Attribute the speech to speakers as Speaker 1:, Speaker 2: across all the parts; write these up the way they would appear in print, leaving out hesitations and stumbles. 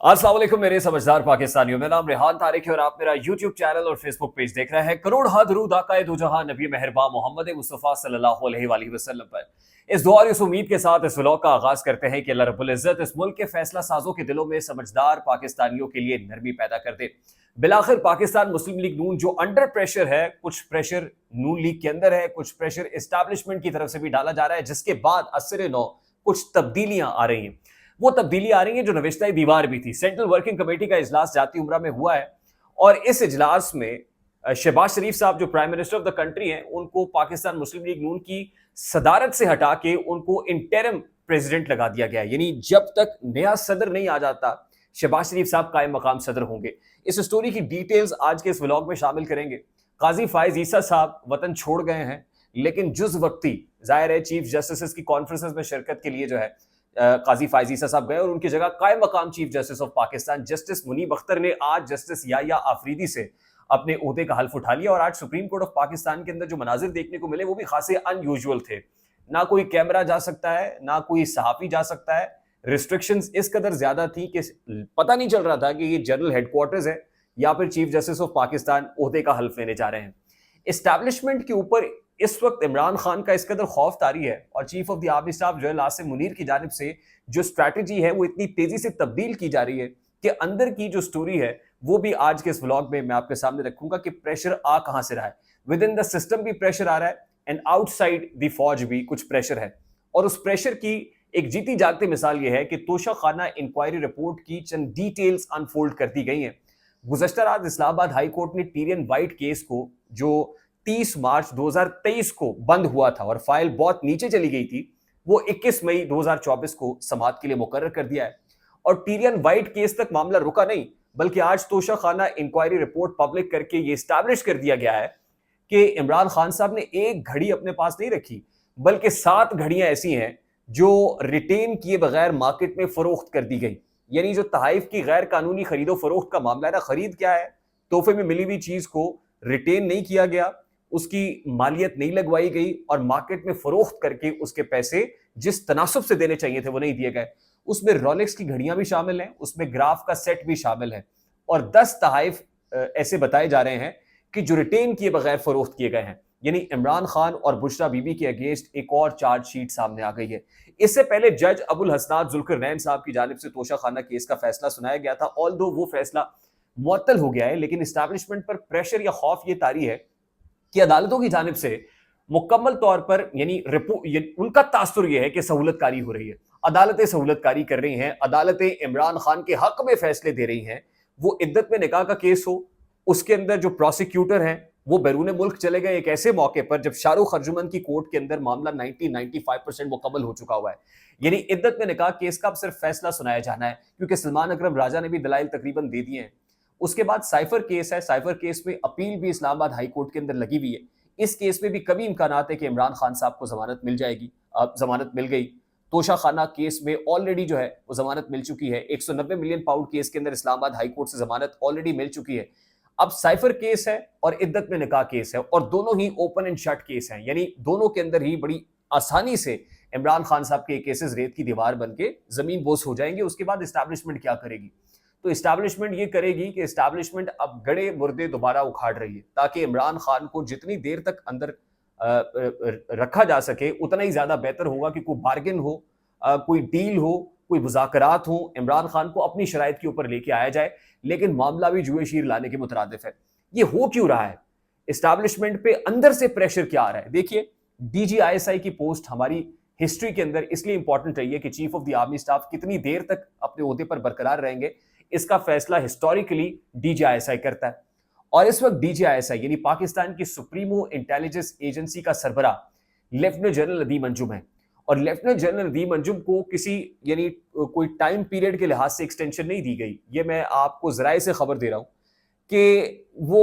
Speaker 1: अस्सलाम वालेकुम मेरे समझदार पाकिस्तानियों, मेरा नाम रेहान तारिक है और आप मेरा यूट्यूब चैनल और फेसबुक पेज देख रहे हैं। करोड़ हा दरूद आकाए दो जहां नबी मेहरबान मोहम्मद मुस्तफ़ा सल्लल्लाहु अलैहि वसल्लम पर। इस दुआ और इस उम्मीद के साथ इस व्लॉग का आगाज करते हैं कि अल्लाह रब्बुल इज्जत इस मुल्क के फैसला साजों के दिलों में समझदार पाकिस्तानियों के लिए नरमी पैदा कर दे। बिलाखिर पाकिस्तान मुस्लिम लीग नून जो अंडर प्रेशर है, कुछ प्रेशर नून लीग के अंदर है, कुछ प्रेशर एस्टैब्लिशमेंट की तरफ से भी डाला जा रहा है, जिसके बाद असर नौ कुछ तब्दीलियां आ रही हैं। वो तब्दीली आ रही है जो नविश्ता दीवार भी थी। सेंट्रल वर्किंग कमेटी का इजलास जाती उम्रा में हुआ है और इस इजलास में शहबाज शरीफ साहब जो prime minister of the country हैं, उनको पाकिस्तान मुस्लिम लीग नून की सदारत से हटा के उनको इंटरिम प्रेसिडेंट लगा दिया गया है। यानी जब तक नया सदर नहीं आ जाता, शहबाज शरीफ साहब कायम मकाम सदर होंगे। इस स्टोरी की डिटेल्स आज के इस व्लॉग में शामिल करेंगे। काजी फायज ईसा साहब वतन छोड़ गए हैं, लेकिन जुज वक्ती जाहिर है चीफ जस्टिस की कॉन्फ्रेंसेस में शिरकत के लिए जो है काजी फायज ईसा साहब गए और उनकी जगह कायम मकाम chief justice of Pakistan justice Munib Akhtar ने आज जस्टिस याया आफरीदी से अपने ओहदे का हल्फ उठा लिया। और आज सुप्रीम कोर्ट ऑफ पाकिस्तान के अंदर जो मनाजिर देखने को मिले वो भी खासे अनयूजुअल थे। ना कोई कैमरा जा सकता है, ना कोई सहाफी जा सकता है। रिस्ट्रिक्शंस इस कदर ज्यादा थी कि पता नहीं चल रहा था कि ये जनरल हेडक्वार्टर्स है या फिर चीफ जस्टिस ऑफ पाकिस्तान ओहदे का हल्फ लेने जा रहे हैं। एस्टैब्लिशमेंट के ऊपर इस वक्त इमरान खान का इस कदर खौफ तारी है और chief of the army staff general Asim Munir की जानिब से जो स्ट्रैटेजी है वो इतनी तेजी से तब्दील की जा रही है कि अंदर की जो स्टोरी है वो भी आज के इस व्लॉग में मैं आपके सामने रखूंगा कि प्रेशर आ कहां से रहा है। विद इन द सिस्टम भी प्रेशर आ रहा है एंड आउटसाइड द फौज भी कुछ प्रेशर है। और उस प्रेशर की एक जीती जागती मिसाल ये है कि तोशा खाना इंक्वायरी रिपोर्ट की चंद डिटेल्स अनफोल्ड कर दी गई हैं। गुज़श्ता रात इस्लामाबाद हाई कोर्ट ने टीरियन वाइट केस को, जो 30 मार्च 2023 को बंद हुआ था और फाइल बहुत नीचे चली गई थी, वो 21 मई 2024 को समाअत के लिए मुकर्रर कर दिया है। और टीरियन वाइट केस तक मामला रुका नहीं, बल्कि आज तोशा खाना इंक्वायरी रिपोर्ट पब्लिक करके ये स्टैब्लिश कर दिया गया है कि इमरान खान साहब ने एक घड़ी अपने पास नहीं रखी, बल्कि 7 घड़ियां ऐसी हैं जो रिटेन किए बगैर मार्केट में फरोख्त कर दी गई। यानी जो तहाइफ की गैर कानूनी खरीदो फरोख्त का मामला है ना, खरीद क्या है, तोहफे में मिली हुई चीज को रिटेन नहीं किया गया, उसकी मालियत नहीं लगवाई गई और मार्केट में फरोख्त करके उसके पैसे जिस तनासब से देने चाहिए थे वो नहीं दिए गए। उसमें रोलेक्स की घड़ियां भी शामिल हैं, उसमें ग्राफ का सेट भी शामिल है और 10 तहाइफ ऐसे बताए जा रहे हैं कि जो रिटेन किए बगैर फरोख्त किए गए हैं। यानी इमरान खान और बुशरा बीबी के अगेंस्ट एक और चार्जशीट सामने आ गई है। इससे पहले जज अबुल हसनात जुल्करनैन साहब की जानिब से तोशा खाना केस का फैसला सुनाया गया था। ऑल्दो वो फैसला मुअत्तल हो गया है, लेकिन इस्टेब्लिशमेंट पर प्रेशर या खौफ ये तारी है कि अदालतों की जानिब से मुकम्मल तौर पर यानी उनका तासुर यह है कि सहूलतकारी हो रही है, अदालतें सहूलतकारी कर रही हैं, अदालतें इमरान खान के हक में फैसले दे रही हैं। वो इद्दत में निकाह का केस हो, उसके अंदर जो प्रोसिक्यूटर हैं वो बैरून मुल्क चले गए एक ऐसे मौके पर जब शाहरुख अर्जुमन की कोर्ट के अंदर मामला 90-95% मुकम्मल हो चुका हुआ है। यानी इद्दत में निकाह केस का अब सिर्फ फैसला सुनाया जाना है, क्योंकि सलमान अकरम राजा ने भी दलाइल तकरीबन दे दिए हैं। उसके बाद साइफर केस है, साइफर केस में अपील भी इस्लामाबाद हाई कोर्ट के अंदर लगी हुई है। इस केस में भी कभी इम्कान है कि इमरान खान साहब को जमानत मिल जाएगी। अब जमानत मिल गई। तोशा खाना केस में ऑलरेडी जो है वो जमानत मिल चुकी है। 190 मिलियन पाउंड केस के अंदर इस्लामाबाद हाई कोर्ट से जमानत ऑलरेडी मिल चुकी है। अब साइफर केस है और इद्दत में निकाह केस है और दोनों ही ओपन एंड शट केस हैं। यानी दोनों के अंदर ही बड़ी आसानी से इमरान खान साहब के केसेस रेत की दीवार बन के जमीन बोस हो जाएंगे। उसके बाद इस्टेब्लिशमेंट क्या करेगी? तो इस्टेब्लिशमेंट ये करेगी कि इस्टेब्लिशमेंट अब गड़े मुर्दे दोबारा उखाड़ रही है, ताकि इमरान खान को जितनी देर तक अंदर रखा जा सके उतना ही ज्यादा बेहतर होगा कि कोई बार्गेन हो, कोई डील हो, कोई मुज़ाकरात हो, इमरान खान को अपनी शराइत के ऊपर लेके आया जाए। लेकिन मामला भी जुए शीर लाने के मुतरादिफ है। ये हो क्यों रहा है? इस्टेब्लिशमेंट पे अंदर से प्रेशर क्या आ रहा है? देखिए, DGISI की पोस्ट हमारी हिस्ट्री के अंदर इसलिए इंपॉर्टेंट रही है कि chief of the army staff कितनी देर तक अपने ओहदे पर बरकरार रहेंगे, इसका फैसला हिस्टोरिकली DGISI करता है। और इस वक्त DGISI यानी पाकिस्तान की सुप्रीमो इंटेलिजेंस एजेंसी का सरबरा लेफ्टिनेंट जनरल नदीम अंजुम है और लेफ्टिनेंट जनरल नदीम अंजुम को किसी यानी कोई टाइम पीरियड के लिहाज से एक्सटेंशन नहीं दी गई। ये मैं आपको जराए से खबर दे रहा हूं कि वो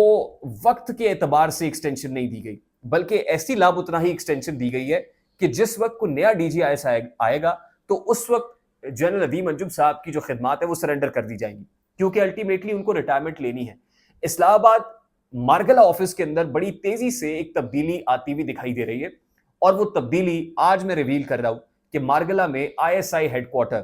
Speaker 1: वक्त के एतबार से एक्सटेंशन नहीं दी गई, बल्कि ऐसी लामुतना ही एक्सटेंशन दी गई है कि जिस वक्त को नया DGISI आएगा तो उस वक्त जनरल नदीम अंजुम साहब की जो खिदमात है वो सरेंडर कर दी जाएंगी, क्योंकि अल्टीमेटली उनको रिटायरमेंट लेनी है। इस्लामाबाद मार्गला ऑफिस के अंदर बड़ी तेजी से एक तब्दीली आती हुई दिखाई दे रही है और वो तब्दीली आज मैं रिवील कर रहा हूं कि मार्गला में ISI हेडक्वार्टर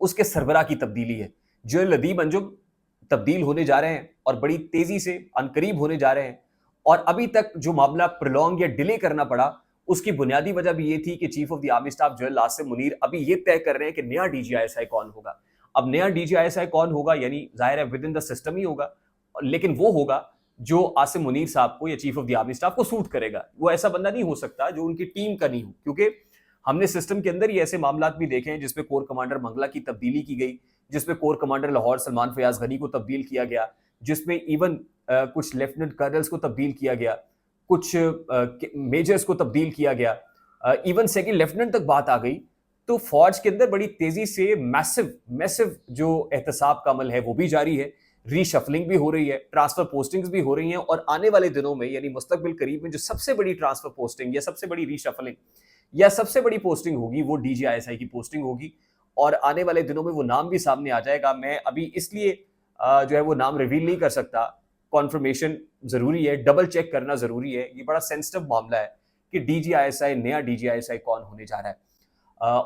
Speaker 1: उसके सरबराह की तब्दीली है। जनरल लदीब अंजुम तब्दील होने जा रहे हैं और बड़ी तेजी से अनकरीब होने जा रहे हैं। और अभी तक जो मामला प्रोलॉन्ग या डिले करना पड़ा, उसकी बुनियादी वजह भी ये थी कि chief of the army staff general Asim Munir अभी ये तय कर रहे हैं कि नया डीजीआईएसआई कौन होगा। अब नया डीजीआईएसआई कौन होगा, यानी जाहिर है विद इन द सिस्टम ही होगा, लेकिन वो होगा जो आसिम मुनीर साहब को या chief of the army staff को सूट करेगा। वो ऐसा बंदा नहीं हो सकता जो उनकी टीम का नहीं हो, क्योंकि हमने सिस्टम के अंदर ही ऐसे मामलात भी देखे हैं जिसमें कोर कमांडर मंगला की तब्दीली की गई, जिसमें कोर कमांडर लाहौर सलमान फयाज गनी को तब्दील किया गया, जिसमें इवन कुछ लेफ्टिनेंट कर्नल्स को तब्दील किया गया, कुछ मेजर्स को तब्दील किया गया, इवन सेकंड लेफ्टिनेंट तक बात आ गई। तो फौज के अंदर बड़ी तेजी से मैसिव जो एहतसाब का अमल है वो भी जारी है, रीशफलिंग भी हो रही है, ट्रांसफर पोस्टिंग्स भी हो रही हैं, और आने वाले दिनों में यानी मुस्तकबिल करीब में जो सबसे बड़ी ट्रांसफर पोस्टिंग या सबसे बड़ी रीशफलिंग या सबसे बड़ी पोस्टिंग होगी वो डीजीआईएसआई की पोस्टिंग होगी। और आने वाले दिनों में वो नाम भी सामने आ जाएगा। मैं अभी इसलिए जो है वो नाम रिवील नहीं कर सकता, कॉन्फर्मेशन जरूरी है, डबल चेक करना जरूरी है, ये बड़ा सेंसिटिव मामला है कि डीजीआईएसआई नया डीजीआईएसआई कौन होने जा रहा है।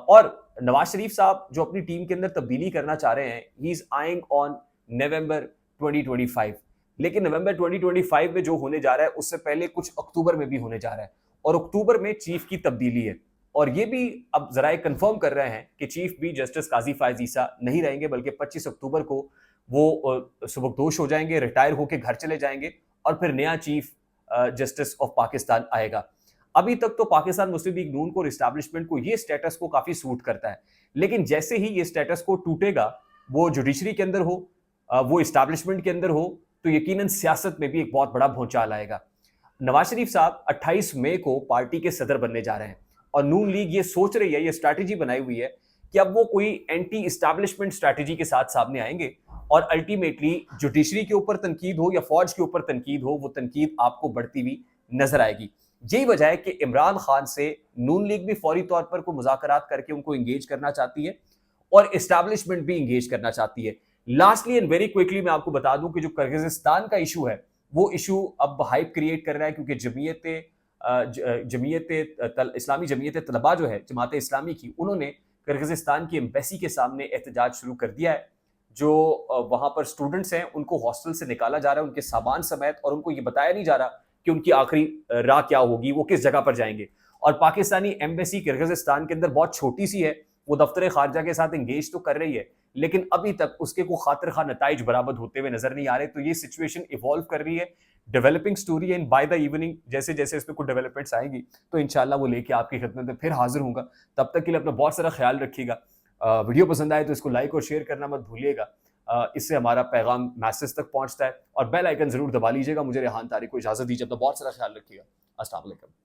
Speaker 1: और नवाज शरीफ साहब जो अपनी टीम के अंदर तब्दीली करना चाह रहे हैं, he is eyeing on November 2025, लेकिन नवंबर 2025 में जो होने जा रहा है उससे पहले कुछ अक्टूबर में भी होने जा रहा है, और अक्टूबर में चीफ की तब्दीली है। और ये भी अब जरा कंफर्म कर रहे हैं कि चीफ भी जस्टिस काजी फायज ईसा नहीं रहेंगे, बल्कि 25 अक्टूबर को वो सुबकदोश हो जाएंगे, रिटायर होकर घर चले जाएंगे, और फिर नया चीफ जस्टिस ऑफ पाकिस्तान आएगा। अभी तक तो पाकिस्तान मुस्लिम लीग नून को, एस्टैब्लिशमेंट को, ये स्टेटस को काफी सूट करता है, लेकिन जैसे ही ये स्टेटस को टूटेगा, वो जुडिशरी के अंदर हो, वो एस्टैब्लिशमेंट के अंदर हो, तो यकीनन सियासत में भी एक बहुत बड़ा भूचाल आएगा। नवाज शरीफ साहब 28 मई को पार्टी के सदर बनने जा रहे हैं, और नून लीग ये सोच रही है, ये स्ट्रैटेजी बनाई हुई है कि अब वो कोई एंटी एस्टैब्लिशमेंट स्ट्रैटेजी के साथ सामने आएंगे, और अल्टीमेटली जुडिशरी के ऊपर तनकीद हो या फौज के ऊपर तनकीद हो, वो तनकीद आपको बढ़ती हुई नजर आएगी। यही वजह है कि इमरान खान से नून लीग भी फौरी तौर पर कोई मुज़ाकरात करके उनको इंगेज करना चाहती है, और एस्टैब्लिशमेंट भी इंगेज करना चाहती है। लास्टली एंड वेरी क्विकली मैं आपको बता दूं कि जो किर्गिज़स्तान का इशू है, वो इशू अब हाइप क्रिएट कर रहा है, क्योंकि इस्लामी जमीयत तलबा जो है जमात इस्लामी की, उन्होंने किर्गिज़स्तान की एम्बेसी के सामने एहतजाज शुरू कर दिया है। जो वहां पर स्टूडेंट्स हैं उनको हॉस्टल से निकाला जा रहा है उनके सामान समेत, और उनको ये बताया नहीं जा रहा कि उनकी आखिरी राह क्या होगी, वो किस जगह पर जाएंगे। और पाकिस्तानी एम्बेसी किर्गिज़स्तान के अंदर बहुत छोटी सी है, वो दफ्तर खारजा के साथ इंगेज तो कर रही है, लेकिन अभी तक उसके को खातिर खा नताइज बरामद होते हुए नजर नहीं आ रहे। तो ये सिचुएशन इवॉल्व कर रही है, डेवलपिंग स्टोरी है, एंड बाय द इवनिंग जैसे जैसे इसमें कुछ डेवलपमेंट्स आएंगी तो इंशाल्लाह वो लेके आपकी खिदमत में फिर हाजिर होगा। तब तक के लिए अपना बहुत सारा ख्याल रखिएगा। वीडियो पसंद आए तो इसको लाइक और शेयर करना मत भूलिएगा, इससे हमारा पैगाम मैसेज तक पहुंचता है, और बेल आइकन जरूर दबा लीजिएगा। मुझे रेहान तारिक को इजाजत दीजिए, अपना बहुत सारा ख्याल रखिएगा। अस्सलाम वालेकुम।